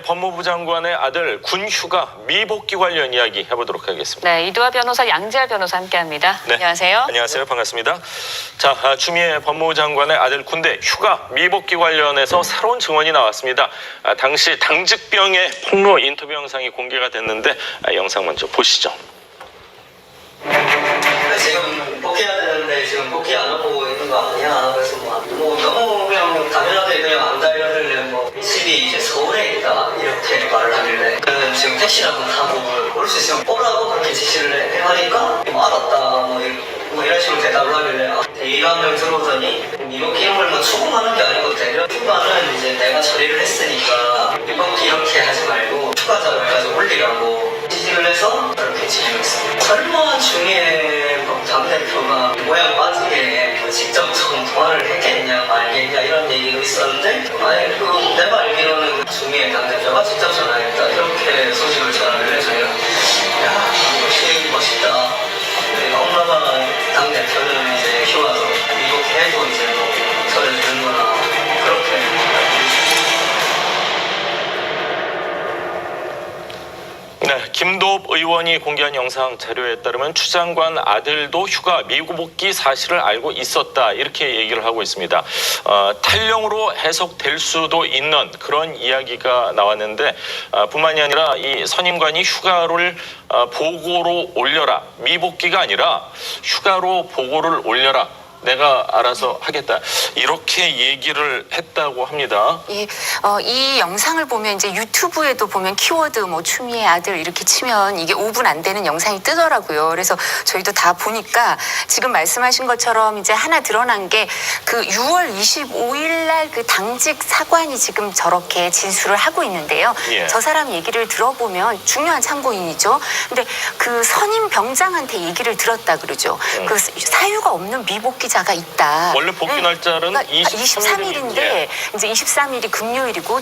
법무부 장관의 아들 군 휴가 미복귀 관련 이야기 해보도록 하겠습니다. 네, 이두화 변호사, 양지열 변호사 함께합니다. 네. 안녕하세요. 안녕하세요. 반갑습니다. 자, 추미애 법무부 장관의 아들 군대 휴가 미복귀 관련해서 새로운 증언이 나왔습니다. 당시 당직병의 폭로 인터뷰 영상이 공개가 됐는데 영상 먼저 보시죠. 지금 복귀해야 되는데 지금 복귀 안 하고 있는 거 아니야? 그래서 뭐 너무 그냥 당연하게 그냥 안 달려들래 뭐 집이 이제 서울에 있다 이렇게 말을 하길래 그는 지금 택시를 한번 타고 올 수 있으면 오라고 그렇게 지시를 하니까 알았다 뭐 이런 식으로 대답을 하길래 대의감을 들어오더니 미복귀 이런 걸 추궁하는 게 아니고 대려 휴가는 이제 내가 처리를 했으니까 미복귀 이렇게 하지 말고 휴가자로 해가지고 올리라고 지시를 해서 그렇게 진행했습니다. 설마 중에 당대표가 모양 빠지게 직접 통화를 했겠냐 말겠냐 이런 얘기가 있었는데 아니 내가 알기로는 중에 당대표가 직접 전화했다 이렇게 소식을 전하길래 저희가 야 역시 멋있다. 엄마가 당대표는 이제 휴가서 미국해도 이제 뭐 저를 주는구나 그렇게. 네, 김도읍 의원이 공개한 영상 자료에 따르면 추 장관 아들도 휴가 미국 복귀 사실을 알고 있었다 이렇게 얘기를 하고 있습니다. 탈령으로 해석될 수도 있는 그런 이야기가 나왔는데 뿐만이 아니라 이 선임관이 휴가를 보고로 올려라 미복귀가 아니라 휴가로 보고를 올려라. 내가 알아서 하겠다 이렇게 얘기를 했다고 합니다. 예, 이 영상을 보면 이제 유튜브에도 보면 키워드 뭐 추미애 아들 이렇게 치면 이게 5분 안 되는 영상이 뜨더라고요. 그래서 저희도 다 보니까 지금 말씀하신 것처럼 이제 하나 드러난 게 그 6월 25일 날 그 당직 사관이 지금 저렇게 진술을 하고 있는데요. 예. 저 사람 얘기를 들어보면 중요한 참고인이죠. 근데 그 선임 병장한테 얘기를 들었다 그러죠. 그 사유가 없는 미복귀자가 있다. 원래 복귀 날짜는 그러니까 23일인데 23일인데 이제 23일이 금요일이고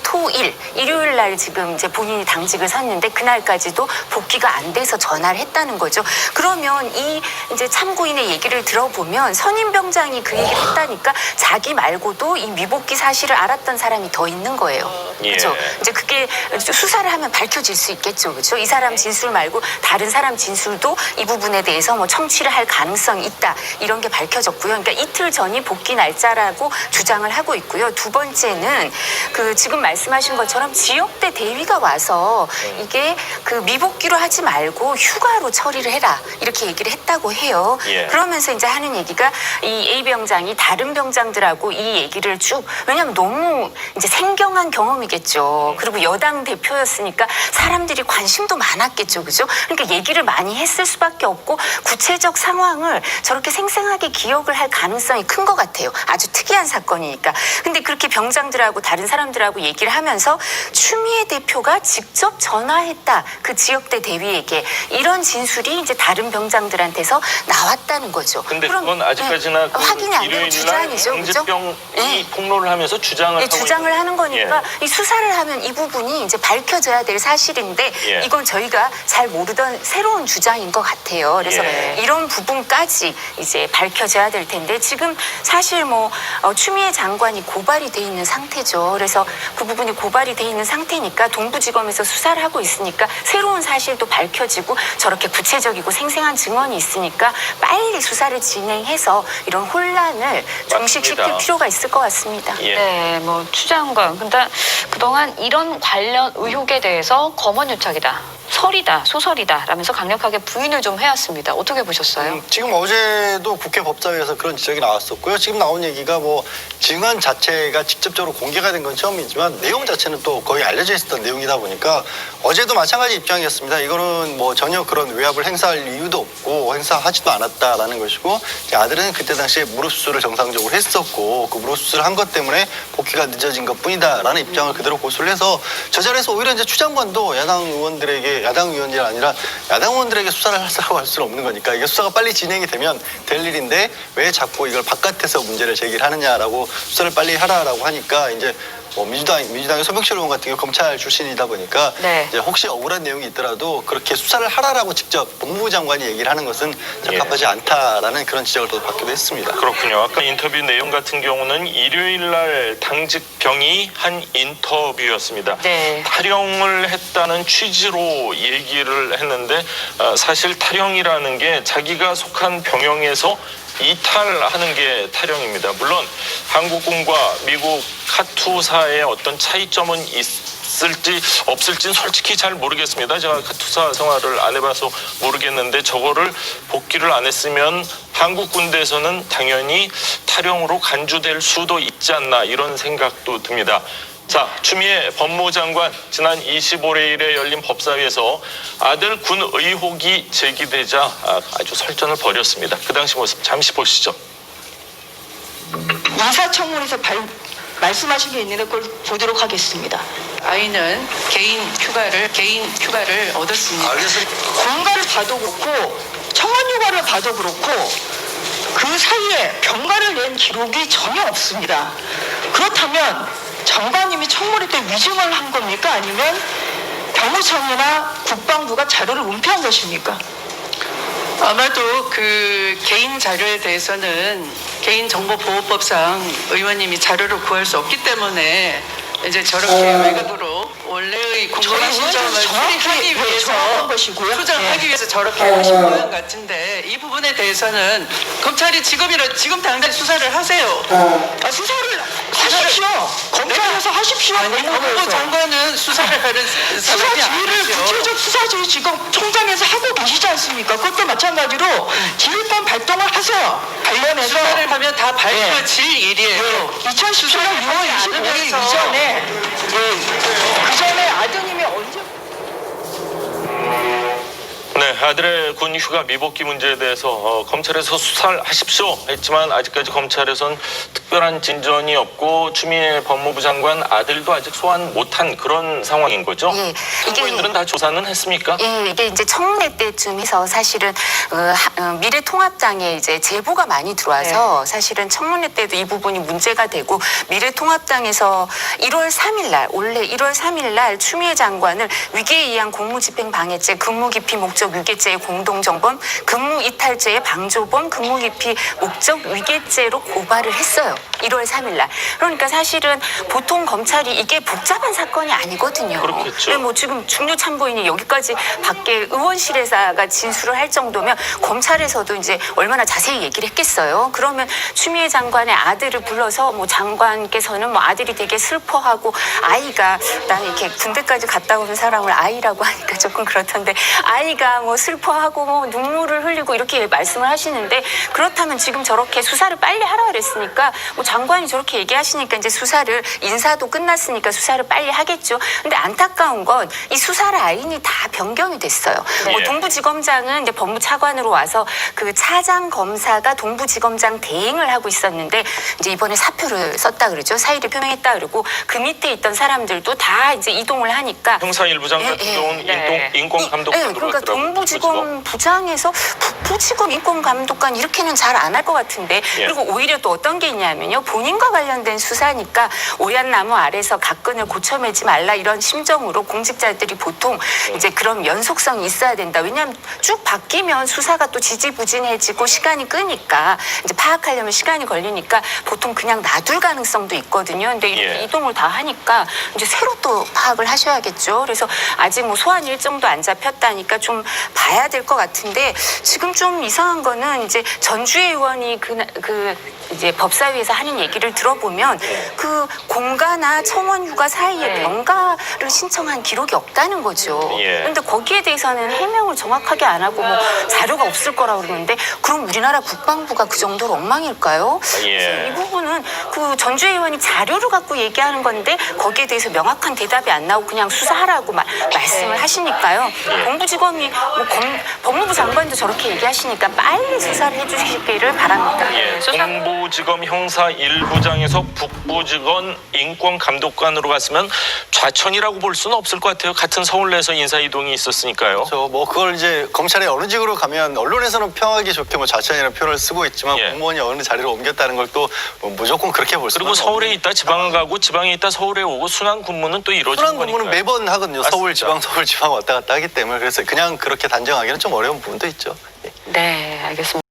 일요일 날 지금 이제 본인이 당직을 섰는데 그날까지도 복귀가 안 돼서 전화를 했다는 거죠. 그러면 이 이제 참고인의 얘기를 들어보면 선임 병장이 그 얘기를 했다니까 자기 말고도 이 미복귀 사실을 알았던 사람이 더 있는 거예요. 그렇죠? 예. 이제 그게 수사를 하면 밝혀질 수 있겠죠. 그렇죠? 이 사람 진술 말고 다른 사람 진술도 이 부분에 대해서 뭐 청취를 할 가능성이 있다. 이런 게 밝혀졌고요. 그러니까 이틀 전이 복귀 날짜라고 주장을 하고 있고요. 두 번째는 그 지금 말씀하신 것처럼 지역대 대위가 와서 이게 그 미복귀로 하지 말고 휴가로 처리를 해라. 이렇게 얘기를 했다고 해요. 예. 그러면서 이제 하는 얘기가 이 A 병장이 다른 병장들하고 이 얘기를 쭉 왜냐하면 너무 이제 생경한 경험이겠죠. 그리고 여당 대표였으니까 사람들이 관심도 많았겠죠. 그죠? 그러니까 얘기를 많이 했을 수밖에 없고 구체적 상황을 저렇게 생생하게 기억을 할 가능성이 큰 것 같아요. 아주 특이한 사건이니까. 근데 그렇게 병장들하고 다른 사람들하고 얘기를 하면서 추미애 대표가 직접 전화했다. 그 지역대 대위에게 이런 진술이 이제 다른 병장들한테서 나왔다는 거죠. 근데 그럼, 그건 아직까지나 그 확인이 안 되고 일요일 날 주장이죠. 그죠? 당직병이 폭로를 하면서 주장을 하고 주장을 있는 하는 거니까 예. 이 수사를 하면 이 부분이 이제 밝혀져야 될 사실인데 예. 이건 저희가 잘 모르던 새로운 주장인 것 같아요. 그래서 예. 이런 부분까지 이제 밝혀져야 될 텐데 지금 사실 뭐 추미애 장관이 고발이 돼 있는 상태죠. 그래서 그 부분이 고발이 돼 있는 상태니까 동부지검에서 수사를 하고 있으니까 새로운 사실도 밝혀지고 저렇게 구체적이고 생생한 증언이 있으니까 빨리 수사를 진행해서 이런 혼란을 종식시킬 맞습니다. 필요가 있을 것 같습니다. 예. 네, 뭐 추 장관. 근데 그동안 이런 관련 의혹에 대해서 검언유착이다. 설이다, 소설이다 라면서 강력하게 부인을 좀 해왔습니다. 어떻게 보셨어요? 지금 어제도 국회 법사위에서 그런 지적이 나왔었고요. 지금 나온 얘기가 뭐 증언 자체가 직접적으로 공개가 된 건 처음이지만 내용 자체는 또 거의 알려져 있었던 내용이다 보니까 어제도 마찬가지 입장이었습니다. 이거는 뭐 전혀 그런 외압을 행사할 이유도 없고 행사하지도 않았다라는 것이고 아들은 그때 당시에 무릎 수술을 정상적으로 했었고 그 무릎 수술을 한 것 때문에 복귀가 늦어진 것뿐이다라는 입장을 그대로 고수를 해서 저 자리에서 오히려 이제 추 장관도 야당 의원들이 아니라 야당 의원들에게 수사를 하라고 할 수는 없는 거니까 이게 수사가 빨리 진행이 되면 될 일인데 왜 자꾸 이걸 바깥에서 문제를 제기를 하느냐라고 수사를 빨리 하라라고 하니까 이제 뭐 민주당의 손병철 의원 같은 경우 검찰 출신이다 보니까 네. 이제 혹시 억울한 내용이 있더라도 그렇게 수사를 하라라고 직접 법무부 장관이 얘기를 하는 것은 적합하지 않다라는 그런 지적을 또 받기도 했습니다. 그렇군요. 아까 인터뷰 내용 같은 경우는 일요일 날 당직병이 한 인터뷰였습니다. 네. 탈영을 했다는 취지로 얘기를 했는데 사실 탈영이라는 게 자기가 속한 병영에서 이탈하는 게 탈영입니다. 물론 한국군과 미국 카투사의 어떤 차이점은 있을지 없을지는 솔직히 잘 모르겠습니다. 제가 카투사 생활을 안 해봐서 모르겠는데 저거를 복귀를 안 했으면 한국 군대에서는 당연히 탈영으로 간주될 수도 있지 않나 이런 생각도 듭니다. 자, 추미애 법무장관 지난 25일에 열린 법사위에서 아들 군 의혹이 제기되자 아주 설전을 벌였습니다. 그 당시 모습 잠시 보시죠. 인사청문회에서 말씀하신 게 있는데 그걸 보도록 하겠습니다. 아이는 개인 휴가를 얻었습니다. 공가를 봐도 그렇고 청원휴가를 봐도 그렇고 그 사이에 병가를 낸 기록이 전혀 없습니다. 그렇다면 장관님이 청문회 때 위증을 한 겁니까? 아니면 병무청이나 국방부가 자료를 은폐한 것입니까? 아마도 그 개인 자료에 대해서는 개인정보보호법상 의원님이 자료를 구할 수 없기 때문에 이제 저렇게 외곽으로 원래의 공공의 신점을 수정하기 위해서 수정하기 위해서 저렇게 하신 모양 같은데 이 부분에 대해서는 검찰이 지금 당장 수사를 하세요. 수사를 하십시오. 검찰에서 하십시오. 아니 법무부 장관은 수사를 하는 수사 사람이 지휘를 아니죠. 구체적 수사 지휘 지금 총장에서 하고 계시지 않습니까? 그것도 마찬가지로 지휘권 발동을 하세요. 관련해서 수사를 하면 다 밝혀질 일이에요. 2017년 6월 25일 이전에 그 전에 아드님이 언제 네, 아들의 군 휴가 미복귀 문제에 대해서 검찰에서 수사를 하십시오 했지만 아직까지 검찰에선 특별한 진전이 없고 추미애 법무부 장관 아들도 아직 소환 못한 그런 상황인 거죠? 예, 참고인들은 다 조사는 했습니까? 예, 이게 이제 청문회 때쯤 해서 사실은 미래통합당에 이제 제보가 많이 들어와서 사실은 청문회 때도 이 부분이 문제가 되고 미래통합당에서 1월 3일 날 원래 1월 3일 날 추미애 장관을 위계에 의한 공무집행 방해죄, 근무기피 목적 위계죄의 공동정범, 근무이탈죄의 방조범, 근무기피 목적 위계죄로 고발을 했어요. 1월 3일 날. 그러니까 사실은 보통 검찰이 이게 복잡한 사건이 아니거든요. 그렇겠죠. 근데 뭐 지금 중요 참고인이 여기까지 밖에 의원실에서가 진술을 할 정도면 검찰에서도 이제 얼마나 자세히 얘기를 했겠어요. 그러면 추미애 장관의 아들을 불러서 뭐 장관께서는 뭐 아들이 되게 슬퍼하고 아이가 나는 이렇게 군대까지 갔다 오는 사람을 아이라고 하니까 조금 그렇던데 아이가 뭐 슬퍼하고 뭐 눈물을 흘리고 이렇게 말씀을 하시는데 그렇다면 지금 저렇게 수사를 빨리 하라 그랬으니까 뭐 장관이 저렇게 얘기하시니까 이제 수사를 인사도 끝났으니까 수사를 빨리 하겠죠. 근데 안타까운 건 이 수사 라인이 다 변경이 됐어요. 뭐 동부지검장은 이제 법무차관으로 와서 그 차장 검사가 동부지검장 대행을 하고 있었는데 이제 이번에 사표를 썼다 그러죠. 사의를 표명했다 그러고 그 밑에 있던 사람들도 다 이제 이동을 하니까 형사 일부장 같은 경우는 네. 인권감독관으로 그러니까 동부지검 부장에서 북부지검 인권감독관 이렇게는 잘 안 할 것 같은데 그리고 오히려 또 어떤 게 있냐면요. 본인과 관련된 수사니까 오얏나무 아래서 각근을 고쳐매지 말라 이런 심정으로 공직자들이 보통 이제 그런 연속성이 있어야 된다. 왜냐하면 쭉 바뀌면 수사가 또 지지부진해지고 시간이 끄니까 이제 파악하려면 시간이 걸리니까 보통 그냥 놔둘 가능성도 있거든요. 근데 이렇게 이동을 다 하니까 이제 새로 또 파악을 하셔야겠죠. 그래서 아직 뭐 소환 일정도 안 잡혔다니까 좀 봐야 될 것 같은데 지금 좀 이상한 거는 이제 전주혜 의원이 그 이제 법사위에서 하는 얘기를 들어보면 그 공가나 청원휴가 사이에 병가를 신청한 기록이 없다는 거죠. 그런데 거기에 대해서는 해명을 정확하게 안 하고 뭐 자료가 없을 거라고 그러는데 그럼 우리나라 국방부가 그 정도로 엉망일까요? 그래서 이 부분은 그 전주혜 의원이 자료를 갖고 얘기하는 건데 거기에 대해서 명확한 대답이 안 나오고 그냥 수사하라고 말씀을 하시니까요. 동부지검이 뭐 법무부 장관도 저렇게 얘기하시니까 빨리 수사를 해주시기를 바랍니다. 동부지검 형사 서울지방 1부장에서 북부지검 인권감독관으로 갔으면 좌천이라고 볼 수는 없을 것 같아요. 같은 서울 내에서 인사 이동이 있었으니까요. 뭐 그걸 이제 검찰이 어느 직으로 가면 언론에서는 평하기 좋게 뭐 좌천이라는 표현을 쓰고 있지만 예. 공무원이 어느 자리로 옮겼다는 걸 또 무조건 그렇게 볼 수는 그리고 서울에 없는 있다 지방을 가고 지방에 있다 서울에 오고 순환 근무는 또 이루어지는 순환 근무는 거니까요. 매번 하거든요. 맞습니다. 서울 지방 왔다 갔다 하기 때문에 그래서 그냥 그렇게 단정하기는 좀 어려운 부분도 있죠. 예. 네, 알겠습니다.